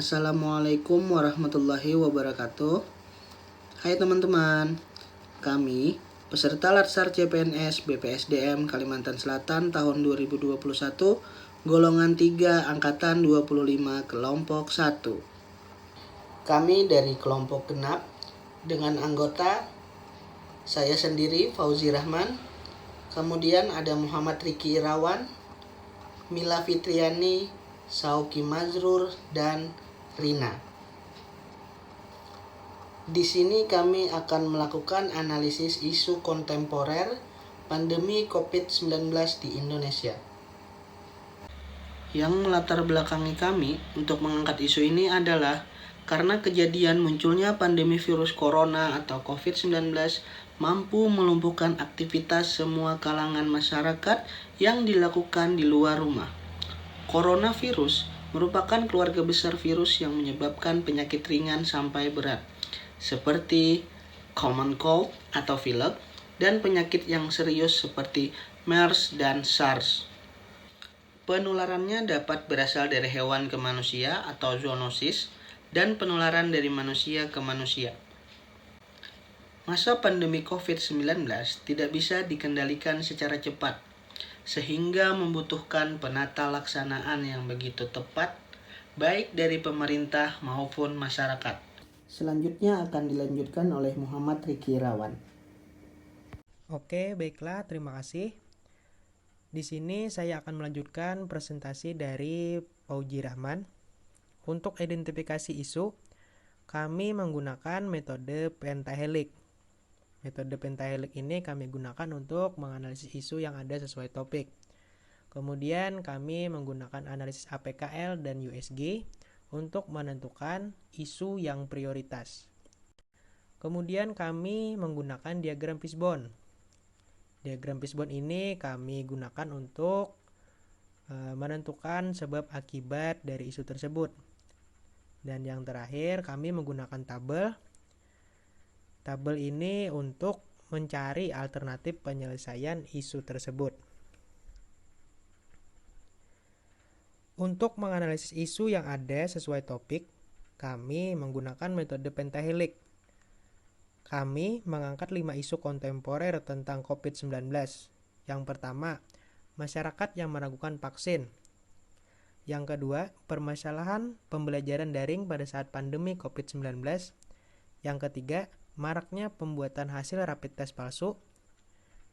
Assalamualaikum warahmatullahi wabarakatuh. Hai teman-teman, kami peserta Latsar CPNS BPSDM Kalimantan Selatan tahun 2021 golongan 3 angkatan 25 kelompok 1. Kami dari kelompok genap dengan anggota saya sendiri Fauzi Rahman, kemudian ada Muhammad Riki Irawan, Mila Fitriani, Sauki Mazrur, dan Rina. Di sini kami akan melakukan analisis isu kontemporer pandemi COVID-19 di Indonesia. Yang melatar belakangi kami untuk mengangkat isu ini adalah karena kejadian munculnya pandemi virus corona atau COVID-19 mampu melumpuhkan aktivitas semua kalangan masyarakat yang dilakukan di luar rumah. Coronavirus merupakan keluarga besar virus yang menyebabkan penyakit ringan sampai berat, seperti common cold atau pilek, dan penyakit yang serius seperti MERS dan SARS. Penularannya dapat berasal dari hewan ke manusia atau zoonosis, dan penularan dari manusia ke manusia. Masa pandemi COVID-19 tidak bisa dikendalikan secara cepat, sehingga membutuhkan penata laksanaan yang begitu tepat, baik dari pemerintah maupun masyarakat. Selanjutnya akan dilanjutkan oleh Muhammad Riki Irawan. Oke, baiklah, terima kasih. Di sini saya akan melanjutkan presentasi dari Fauzi Rahman. Untuk identifikasi isu, kami menggunakan metode pentahelix. Metode pentahelix ini kami gunakan untuk menganalisis isu yang ada sesuai topik. Kemudian kami menggunakan analisis APKL dan USG untuk menentukan isu yang prioritas. Kemudian kami menggunakan diagram fishbone. Diagram fishbone ini kami gunakan untuk menentukan sebab akibat dari isu tersebut. Dan yang terakhir kami menggunakan tabel. Tabel ini untuk mencari alternatif penyelesaian isu tersebut. Untuk menganalisis isu yang ada sesuai topik, kami menggunakan metode pentahelix. Kami mengangkat 5 isu kontemporer tentang COVID-19. Yang pertama, masyarakat yang meragukan vaksin. Yang kedua, permasalahan pembelajaran daring pada saat pandemi COVID-19. Yang ketiga, maraknya pembuatan hasil rapid test palsu.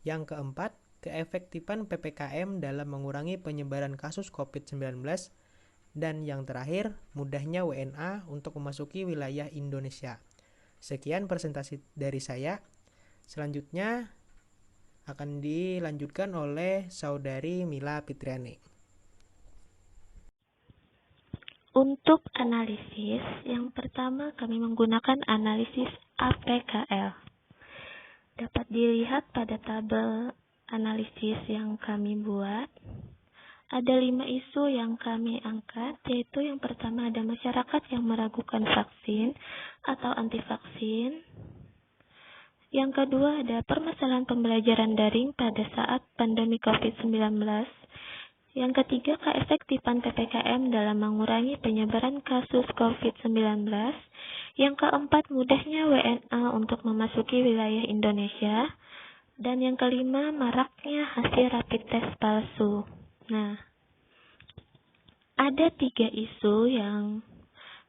Yang keempat, keefektifan PPKM dalam mengurangi penyebaran kasus COVID-19. Dan yang terakhir, mudahnya WNA untuk memasuki wilayah Indonesia. Sekian presentasi dari saya. Selanjutnya akan dilanjutkan oleh Saudari Mila Fitriani. Untuk analisis, yang pertama kami menggunakan analisis APKL. Dapat dilihat pada tabel analisis yang kami buat. Ada 5 isu yang kami angkat, yaitu yang pertama ada masyarakat yang meragukan vaksin atau anti vaksin. Yang kedua ada permasalahan pembelajaran daring pada saat pandemi COVID-19. Yang ketiga, keefektifan PPKM dalam mengurangi penyebaran kasus COVID-19. Yang keempat, mudahnya WNA untuk memasuki wilayah Indonesia. Dan yang kelima, maraknya hasil rapid test palsu. Nah, ada 3 isu yang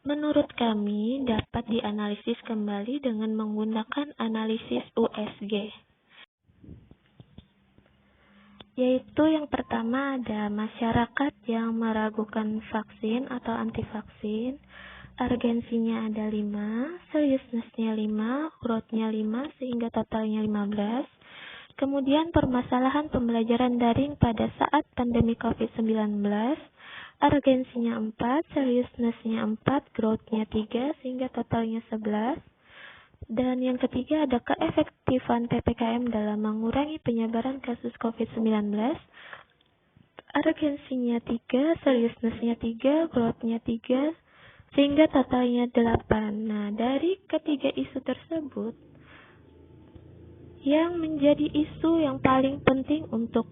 menurut kami dapat dianalisis kembali dengan menggunakan analisis USG. Yaitu yang pertama ada masyarakat yang meragukan vaksin atau anti vaksin. Urgensinya ada 5, seriousness-nya 5, growth-nya 5, sehingga totalnya 15. Kemudian permasalahan pembelajaran daring pada saat pandemi COVID-19. Urgensinya 4, seriousness-nya 4, growth-nya 3, sehingga totalnya 11. Dan yang ketiga ada keefektifan PPKM dalam mengurangi penyebaran kasus COVID-19. Urgensinya 3, seriousness-nya 3, growth-nya 3, sehingga totalnya 8. Nah, dari ketiga isu tersebut, yang menjadi isu yang paling penting untuk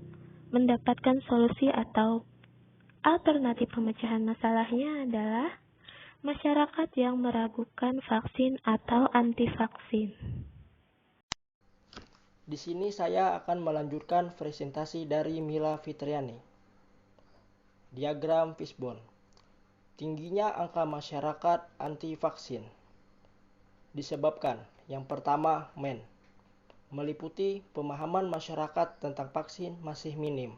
mendapatkan solusi atau alternatif pemecahan masalahnya adalah masyarakat yang meragukan vaksin atau anti vaksin. Di sini saya akan melanjutkan presentasi dari Mila Fitriani. Diagram fishbone. Tingginya angka masyarakat anti vaksin disebabkan yang pertama meliputi pemahaman masyarakat tentang vaksin masih minim.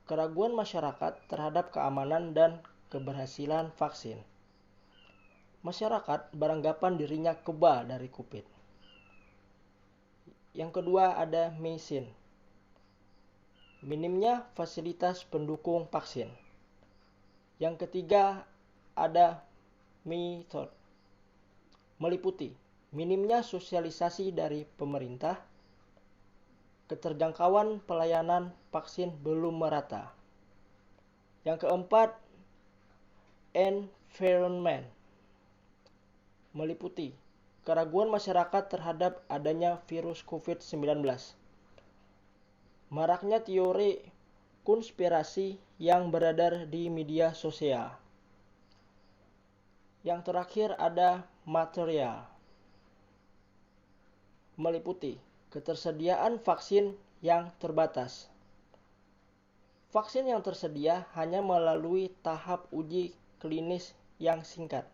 Keraguan masyarakat terhadap keamanan dan keberhasilan vaksin. Masyarakat beranggapan dirinya kebal dari COVID. Yang kedua ada minimnya fasilitas pendukung vaksin. Yang ketiga ada method, meliputi minimnya sosialisasi dari pemerintah, keterjangkauan pelayanan vaksin belum merata. Yang keempat, environment, meliputi keraguan masyarakat terhadap adanya virus COVID-19. Maraknya teori konspirasi yang beredar di media sosial. Yang terakhir ada material, meliputi ketersediaan vaksin yang terbatas. Vaksin yang tersedia hanya melalui tahap uji klinis yang singkat.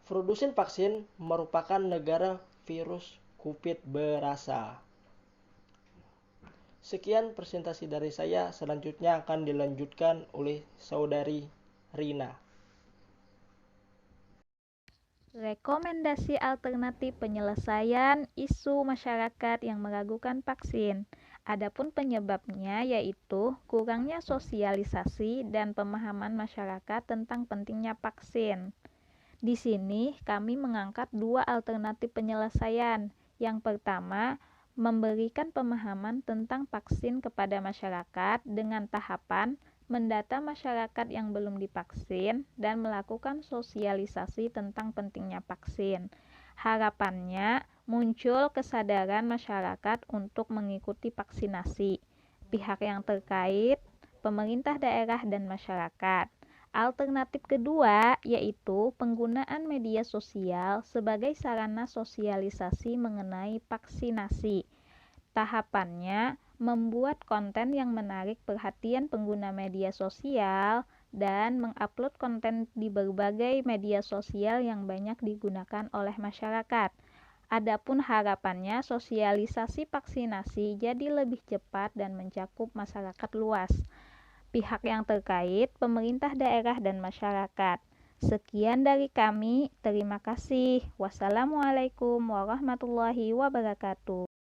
Produsen vaksin merupakan negara virus COVID berasal. Sekian presentasi dari saya, selanjutnya akan dilanjutkan oleh saudari Rina. Rekomendasi alternatif penyelesaian isu masyarakat yang meragukan vaksin. Adapun penyebabnya yaitu kurangnya sosialisasi dan pemahaman masyarakat tentang pentingnya vaksin. Di sini kami mengangkat dua alternatif penyelesaian. Yang pertama, memberikan pemahaman tentang vaksin kepada masyarakat dengan tahapan mendata masyarakat yang belum divaksin dan melakukan sosialisasi tentang pentingnya vaksin. Harapannya muncul kesadaran masyarakat untuk mengikuti vaksinasi. Pihak yang terkait, pemerintah daerah dan masyarakat. Alternatif kedua yaitu penggunaan media sosial sebagai sarana sosialisasi mengenai vaksinasi. Tahapannya membuat konten yang menarik perhatian pengguna media sosial dan mengupload konten di berbagai media sosial yang banyak digunakan oleh masyarakat. Adapun harapannya sosialisasi vaksinasi jadi lebih cepat dan mencakup masyarakat luas. Pihak yang terkait, pemerintah daerah dan masyarakat. Sekian dari kami, terima kasih. Wassalamualaikum warahmatullahi wabarakatuh.